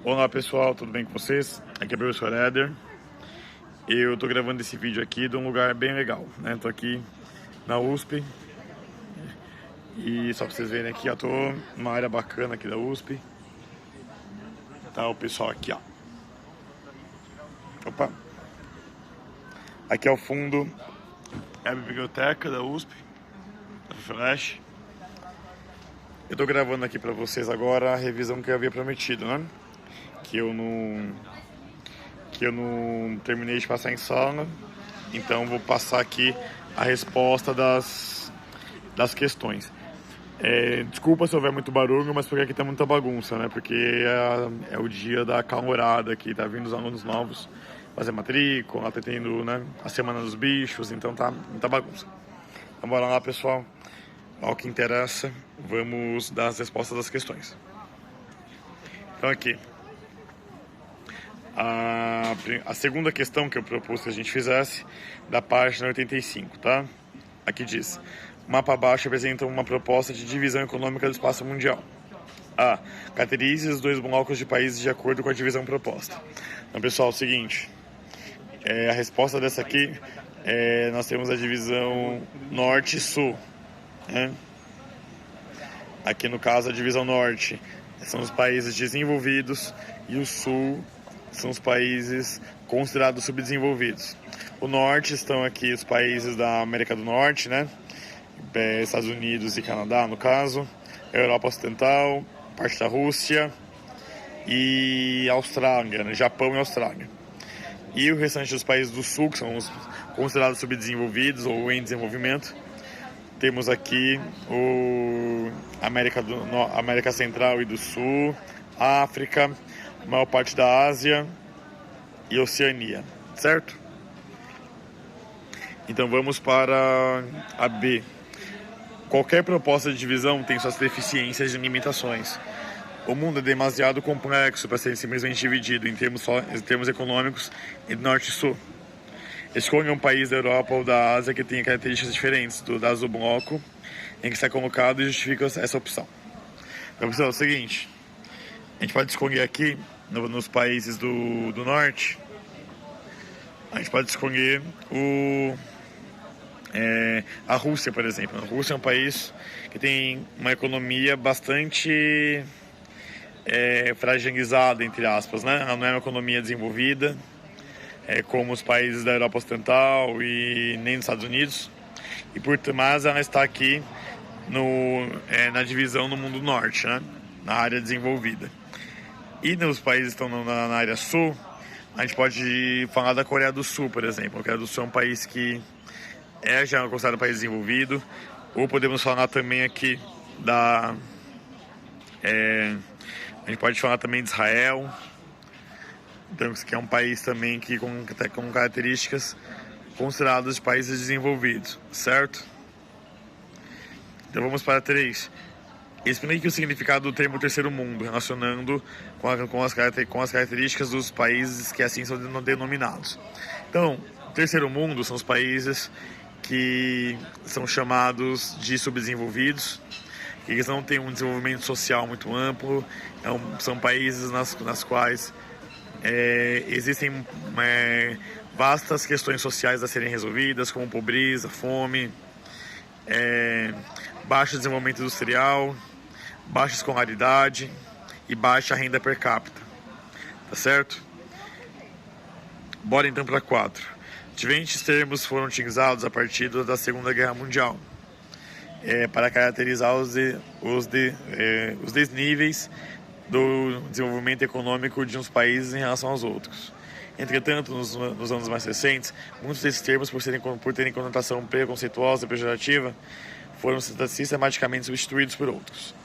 Olá pessoal, tudo bem com vocês? Aqui é o professor Éder. Eu tô gravando esse vídeo aqui de um lugar bem legal, né? Tô aqui na USP e só pra vocês verem aqui, ó, tô numa área bacana aqui da USP. Tá o pessoal aqui, ó. Opa! Aqui ao fundo é a biblioteca da USP, da Flash. Eu tô gravando aqui pra vocês agora a revisão que eu havia prometido, né? Que eu não terminei de passar em sala, então vou passar aqui a resposta das questões. Desculpa se houver muito barulho, mas porque aqui tá muita bagunça, né? Porque é o dia da calorada aqui, tá vindo os alunos novos fazer matrícula, tá tendo, né, a Semana dos Bichos, então tá muita bagunça. Então bora lá, pessoal, ao que interessa, vamos dar as respostas das questões. Então aqui, a segunda questão que eu propus que a gente fizesse, da página 85, tá? Aqui diz: o mapa abaixo apresenta uma proposta de divisão econômica do espaço mundial. A. Caracterize os dois blocos de países de acordo com a divisão proposta. Então, pessoal, é o seguinte, a resposta dessa aqui, nós temos a divisão norte e sul, né? Aqui no caso a divisão norte são os países desenvolvidos e o sul são os países considerados subdesenvolvidos. O norte estão aqui os países da América do Norte, né? Estados Unidos e Canadá, no caso, Europa Ocidental, parte da Rússia e Austrália, né? Japão e Austrália. E o restante dos países do sul, que são os considerados subdesenvolvidos ou em desenvolvimento, temos aqui América Central e do Sul, África, a maior parte da Ásia e Oceania, certo? Então vamos para a B. Qualquer proposta de divisão tem suas deficiências e limitações. O mundo é demasiado complexo para ser simplesmente dividido em termos econômicos entre norte e sul. Escolha um país da Europa ou da Ásia que tenha características diferentes das do bloco em que está colocado e justifica essa opção. Então, pessoal, é o seguinte, a gente pode escolher aqui, nos países do norte, a gente pode escolher a Rússia, por exemplo. A Rússia é um país que tem uma economia bastante fragilizada, entre aspas, né? Ela não é uma economia desenvolvida, como os países da Europa Ocidental e nem dos Estados Unidos. E por mais ela está aqui na divisão no mundo norte, né? Na área desenvolvida. E nos países que estão na área sul, a gente pode falar da Coreia do Sul, por exemplo. A Coreia do Sul é um país que já considerado um país desenvolvido. Ou podemos falar também aqui a gente pode falar também de Israel. Então, que é um país também que com características consideradas de países desenvolvidos, certo? Então vamos para 3. Explique o significado do termo terceiro mundo, relacionando com as características dos países que assim são denominados. Então, terceiro mundo são os países que são chamados de subdesenvolvidos, que eles não têm um desenvolvimento social muito amplo, são países nas quais existem vastas questões sociais a serem resolvidas, como pobreza, fome, baixo desenvolvimento industrial, baixa escolaridade e baixa renda per capita, tá certo? Bora então para 4. Diferentes termos foram utilizados a partir da Segunda Guerra Mundial para caracterizar os desníveis do desenvolvimento econômico de uns países em relação aos outros. Entretanto, nos anos mais recentes, muitos desses termos, por terem conotação preconceituosa e pejorativa, foram sistematicamente substituídos por outros.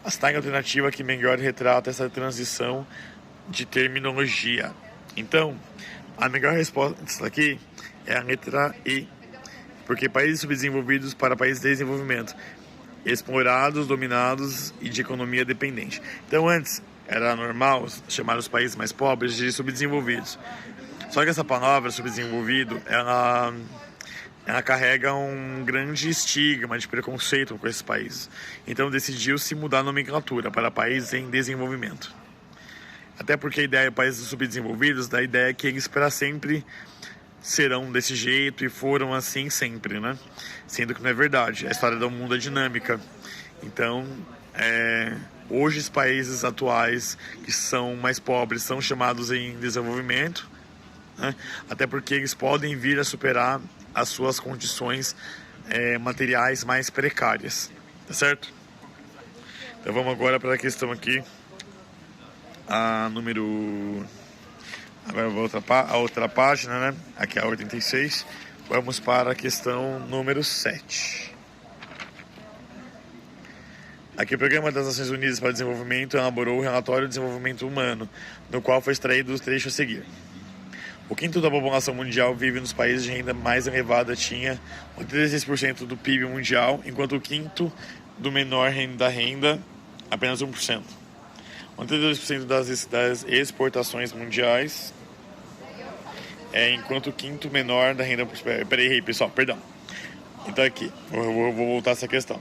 Mas está em alternativa que melhor retrata essa transição de terminologia. Então, a melhor resposta aqui é a letra E, porque países subdesenvolvidos para países de desenvolvimento, explorados, dominados e de economia dependente. Então antes era normal chamar os países mais pobres de subdesenvolvidos. Só que essa palavra subdesenvolvido, ela carrega um grande estigma de preconceito com esses países. Então decidiu-se mudar a nomenclatura para países em desenvolvimento. Até porque a ideia de países subdesenvolvidos, da ideia é que eles para sempre serão desse jeito e foram assim sempre, né? Sendo que não é verdade. A história do mundo é dinâmica. Então, hoje os países atuais que são mais pobres são chamados em desenvolvimento, né? Até porque eles podem vir a superar as suas condições materiais mais precárias, tá certo? Então vamos agora para a questão aqui, a número... Agora eu vou a outra página, né? Aqui é a 86. Vamos para a questão número 7. Aqui o Programa das Nações Unidas para o Desenvolvimento elaborou o relatório de desenvolvimento humano, no qual foi extraído os trechos a seguir. O quinto da população mundial vive nos países de renda mais elevada, tinha 86% do PIB mundial, enquanto o quinto do menor da renda, apenas 1%. 82% das exportações mundiais, enquanto o quinto menor da renda... Peraí, pessoal, perdão. Então aqui, vou voltar a essa questão.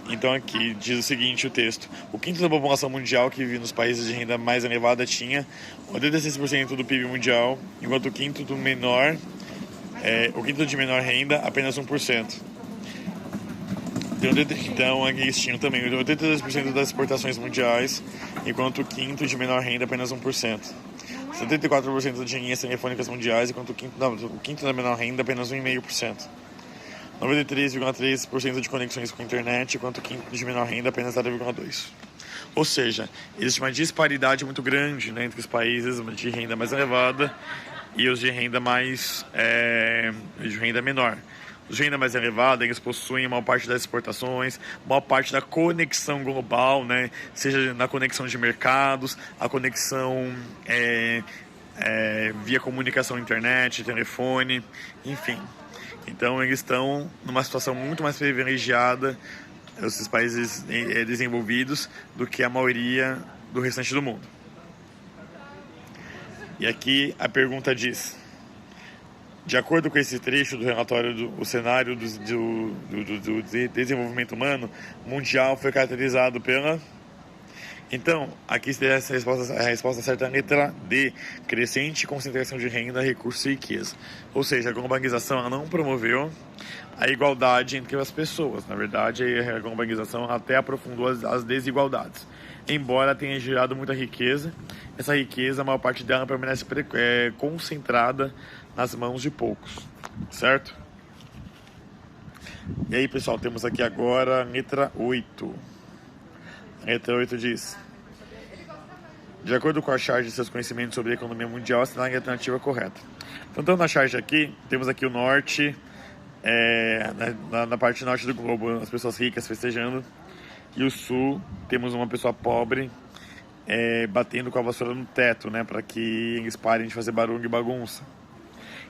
Então aqui diz o seguinte, o texto: o quinto da população mundial que vive nos países de renda mais elevada tinha 86% do PIB mundial, enquanto o quinto do menor, o quinto de menor renda, apenas 1%. Então eles tinham também 82% das exportações mundiais, enquanto o quinto de menor renda, apenas 1%. 74% de linhas telefônicas mundiais, enquanto o quinto da menor renda, apenas 1,5%. 93,3% de conexões com a internet, enquanto o quinto de menor renda, apenas 0,2%. Ou seja, existe uma disparidade muito grande, né, entre os países de renda mais elevada e os de renda menor. Os de renda mais elevada, eles possuem a maior parte das exportações, a maior parte da conexão global, né, seja na conexão de mercados, a conexão via comunicação, internet, telefone, enfim. Então eles estão numa situação muito mais privilegiada, esses países desenvolvidos, do que a maioria do restante do mundo. E aqui a pergunta diz: de acordo com esse trecho do relatório, o cenário do desenvolvimento humano mundial foi caracterizado pela... Então, aqui está a resposta certa, a letra D: crescente concentração de renda, recursos e riqueza. Ou seja, a globalização ela não promoveu a igualdade entre as pessoas. Na verdade, a globalização até aprofundou as desigualdades. Embora tenha gerado muita riqueza, essa riqueza, a maior parte dela permanece concentrada nas mãos de poucos, certo? E aí, pessoal, temos aqui agora a letra 8. A letra 8 diz: de acordo com a charge de seus conhecimentos sobre a economia mundial, assinale a alternativa correta. Então, na charge aqui, temos aqui o norte, na parte norte do globo, as pessoas ricas festejando, e o sul, temos uma pessoa pobre batendo com a vassoura no teto, né, para que eles parem de fazer barulho e bagunça.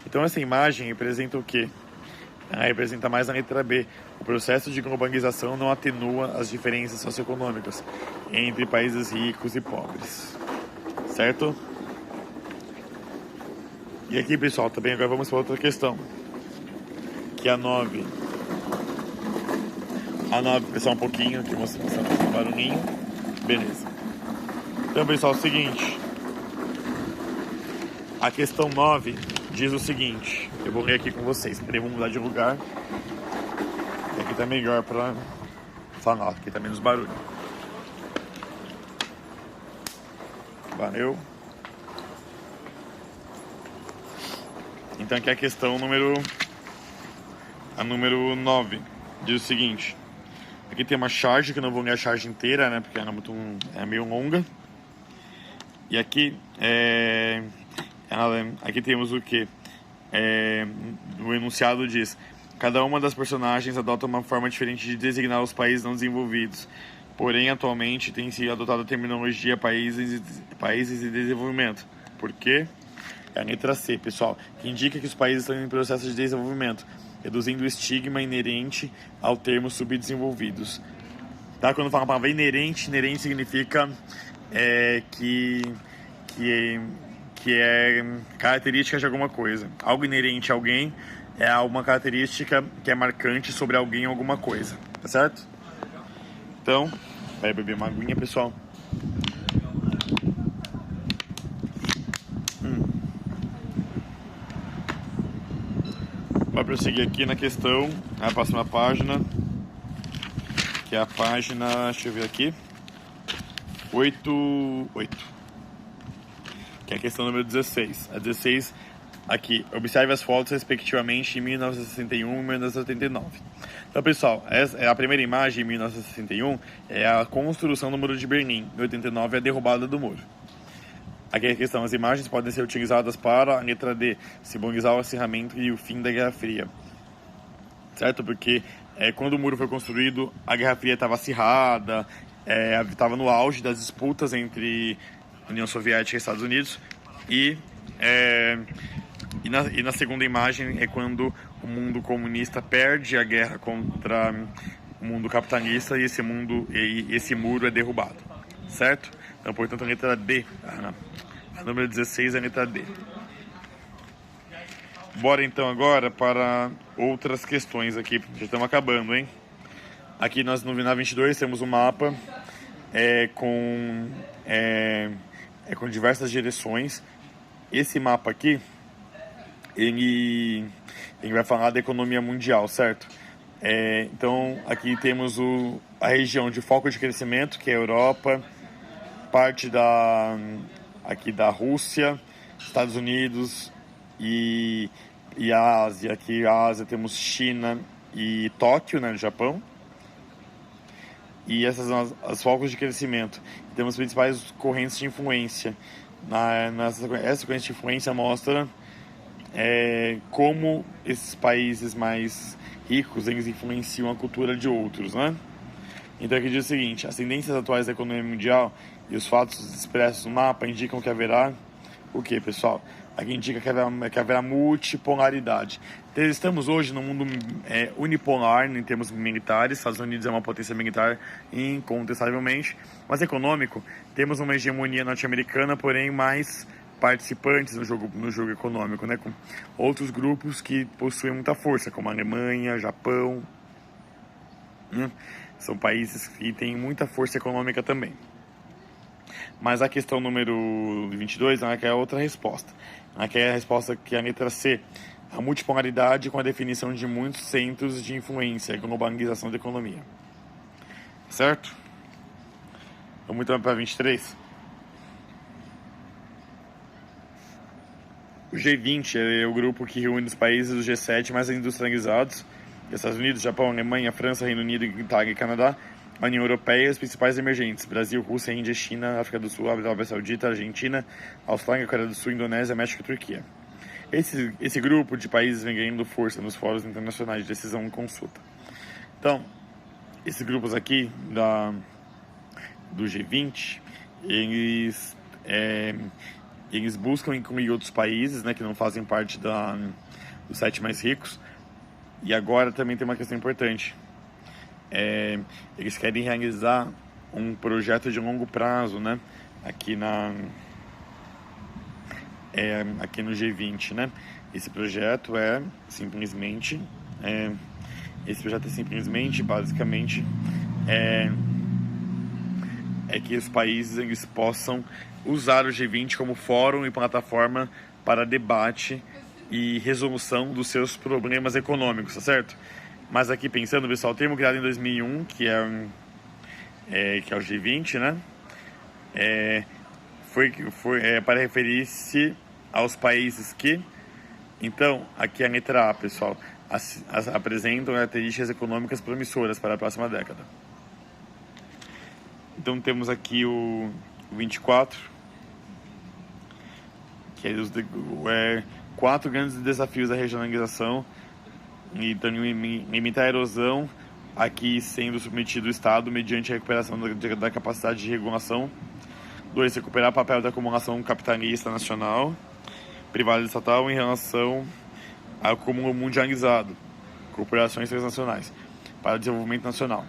Então, essa imagem representa o quê? Ela representa mais a letra B. O processo de globalização não atenua as diferenças socioeconômicas entre países ricos e pobres. Certo? E aqui, pessoal, também agora vamos para outra questão, que é a 9. A 9, pessoal, um pouquinho, aqui mostrando um barulhinho. Beleza. Então, pessoal, é o seguinte. A questão 9 diz o seguinte. Eu vou ler aqui com vocês. Peraí, vamos mudar de lugar. Aqui tá melhor pra falar. Aqui tá menos barulho. Valeu. Então aqui é a questão número 9. Diz o seguinte. Aqui tem uma charge, que eu não vou ler a charge inteira, né? Porque ela é meio longa. E aqui aqui temos o que? O enunciado diz: cada uma das personagens adota uma forma diferente de designar os países não desenvolvidos. Porém, atualmente tem sido adotada a terminologia países e desenvolvimento. Por quê? É a letra C, pessoal, que indica que os países estão em processo de desenvolvimento, reduzindo o estigma inerente ao termo subdesenvolvidos. Tá? Quando fala a palavra inerente significa que é característica de alguma coisa. Algo inerente a alguém é uma característica que é marcante sobre alguém ou alguma coisa, tá certo? Então, Vai beber uma aguinha, pessoal. Vai prosseguir aqui na questão, a próxima página, que é a página, deixa eu ver aqui, 8, que é a questão número 16. A 16, aqui, observe as fotos respectivamente em 1961 e 1989. Então, pessoal, a primeira imagem, em 1961, é a construção do Muro de Berlim. Em 89, é a derrubada do muro. Aqui a questão, as imagens podem ser utilizadas para a letra D, simbolizar o acirramento e o fim da Guerra Fria. Certo? Porque quando o muro foi construído, a Guerra Fria estava acirrada, estava no auge das disputas entre União Soviética e Estados Unidos. E na segunda imagem é quando o mundo comunista perde a guerra contra o mundo capitalista e esse muro é derrubado. Certo? Então, portanto, a letra D, a número 16 é a letra D. Bora então agora para outras questões aqui, já estamos acabando, hein? Aqui nós no na 22 temos um mapa com diversas direções. Esse mapa aqui, ele vai falar da economia mundial, certo? Então, aqui temos a região de foco de crescimento, que é a Europa, parte aqui da Rússia, Estados Unidos e a Ásia. Aqui a Ásia temos China e Tóquio, né, no Japão. E essas são as focos de crescimento. Temos principais correntes de influência. Essa corrente de influência mostra como esses países mais ricos eles influenciam a cultura de outros, né? Então aqui diz o seguinte: as tendências atuais da economia mundial e os fatos expressos no mapa indicam que haverá o que, pessoal? Aqui indica que haverá multipolaridade. Então, estamos hoje num mundo unipolar em termos militares. Estados Unidos é uma potência militar incontestavelmente, mas econômico, temos uma hegemonia norte-americana, porém mais participantes no jogo econômico, né? Com outros grupos que possuem muita força, como a Alemanha, Japão, né? São países que têm muita força econômica também. Mas a questão número 22 é a outra resposta. Aqui é a resposta que é a letra C. A multipolaridade com a definição de muitos centros de influência, a globalização da economia. Certo? Vamos então para 23. O G20 é o grupo que reúne os países do G7 mais industrializados: Estados Unidos, Japão, Alemanha, França, Reino Unido, Itália e Canadá, a União Europeia e os principais emergentes: Brasil, Rússia, Índia, China, África do Sul, Arábia Saudita, Argentina, Austrália, Coreia do Sul, Indonésia, México e Turquia. Esse grupo de países vem ganhando força nos fóruns internacionais de decisão e consulta. Então, esses grupos aqui do G20, eles buscam incluir outros países, né, que não fazem parte dos 7 mais ricos. E agora também tem uma questão importante. Eles querem realizar um projeto de longo prazo, né, aqui no G20, né? Esse projeto é simplesmente, basicamente, que os países eles possam usar o G20 como fórum e plataforma para debate e resolução dos seus problemas econômicos, tá certo? Mas aqui pensando, pessoal, o termo criado em 2001, que é o G20, né? Foi para referir-se aos países que... Então, aqui é a letra A, pessoal, apresentam características econômicas promissoras para a próxima década. Então temos aqui o 24, que é 4 grandes desafios da regionalização. Então, limitar a erosão, aqui sendo submetido o Estado mediante a recuperação da capacidade de regulação. 2. Recuperar o papel da acumulação capitalista nacional, privada e estatal em relação ao acúmulo mundializado, corporações transnacionais, para o desenvolvimento nacional.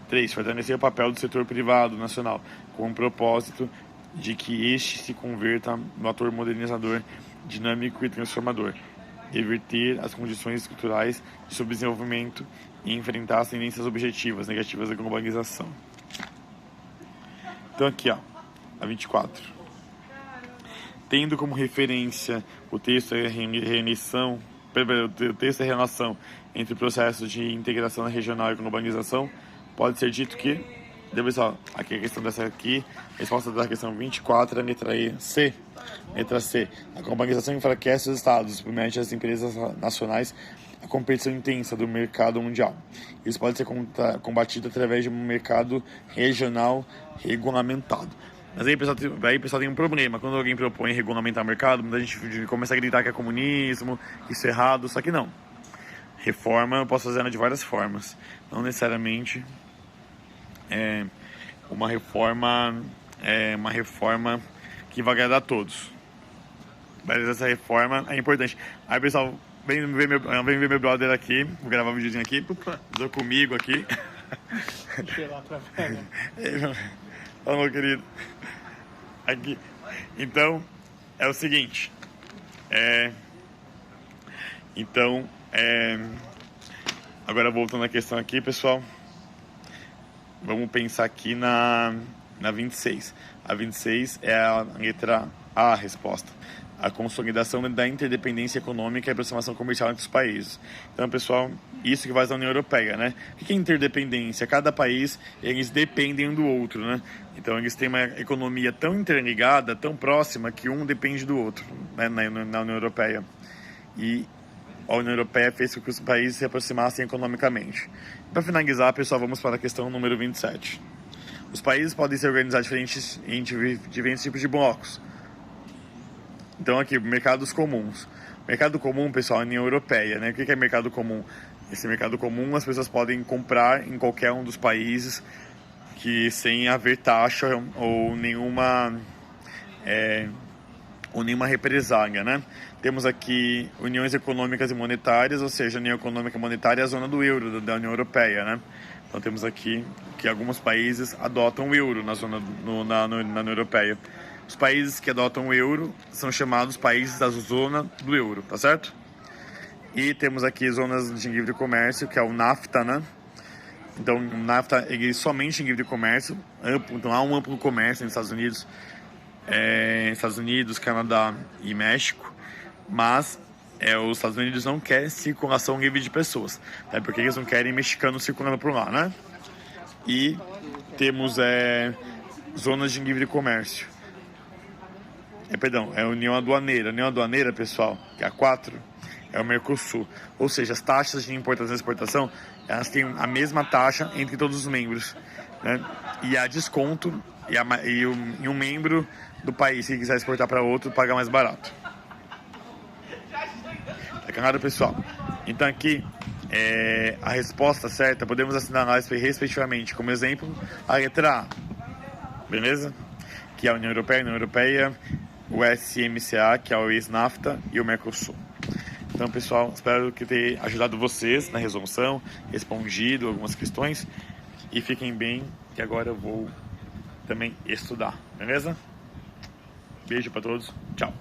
3. Fortalecer o papel do setor privado nacional, com o propósito de que este se converta no ator modernizador, dinâmico e transformador, reverter as condições estruturais de subdesenvolvimento e enfrentar as tendências objetivas negativas da globalização. Então aqui, ó, a 24. Tendo como referência o texto e a relação entre processos de integração regional e globalização, pode ser dito que, só, aqui a questão dessa aqui, a resposta da questão 24 é a letra C. Letra C. A globalização enfraquece os estados, submete as empresas nacionais à competição intensa do mercado mundial. Isso pode ser combatido através de um mercado regional regulamentado. Mas aí pessoal tem um problema. Quando alguém propõe regulamentar o mercado, muita gente começa a gritar que é comunismo, que isso é errado, só que não. Reforma eu posso fazer ela de várias formas. Não necessariamente uma reforma que vai agradar a todos. Mas essa reforma é importante. Aí pessoal, vem ver meu brother aqui, vou gravar um videozinho aqui, estou comigo aqui. Deixa eu lá pra velha. Ô meu querido. Aqui. Então, é o seguinte. Agora voltando à questão aqui, pessoal. Vamos pensar aqui na 26. A 26 é a letra A, a resposta. A consolidação da interdependência econômica e a aproximação comercial entre os países. Então, pessoal, isso que vai da União Europeia, né? O que é interdependência? Cada país, eles dependem um do outro, né? Então, eles têm uma economia tão interligada, tão próxima, que um depende do outro, né? na União Europeia. E a União Europeia fez com que os países se aproximassem economicamente. Para finalizar, pessoal, vamos para a questão número 27. Os países podem se organizar em diferentes tipos de blocos. Então aqui, mercados comuns. Mercado comum, pessoal, é a União Europeia, né? O que é mercado comum? Esse mercado comum, as pessoas podem comprar em qualquer um dos países que sem haver taxa ou nenhuma represália, né? Temos aqui uniões econômicas e monetárias, ou seja, a União Econômica e Monetária é a zona do euro, da União Europeia, né? Então temos aqui que alguns países adotam o euro na União Europeia. Os países que adotam o euro são chamados países da zona do euro, tá certo? E temos aqui zonas de livre comércio, que é o NAFTA, né? Então, o NAFTA é somente em livre comércio, então há um amplo comércio nos Estados Unidos, Canadá e México, mas os Estados Unidos não querem circulação livre de pessoas, né? Porque eles não querem mexicanos circulando por lá, né? E temos zonas de livre comércio. É a União Aduaneira. A União Aduaneira, pessoal, que é a 4, é o Mercosul. Ou seja, as taxas de importação e exportação, elas têm a mesma taxa entre todos os membros, né? E há desconto e um membro do país, se quiser exportar para outro, paga mais barato. Tá claro, pessoal? Então aqui, a resposta certa, podemos assinalar respectivamente, como exemplo, a letra A. Beleza? Que é a União Europeia, o SMCA, que é o ex-NAFTA, e o Mercosul. Então, pessoal, espero que tenha ajudado vocês na resolução, respondido algumas questões, e fiquem bem, que agora eu vou também estudar, beleza? Beijo para todos, tchau!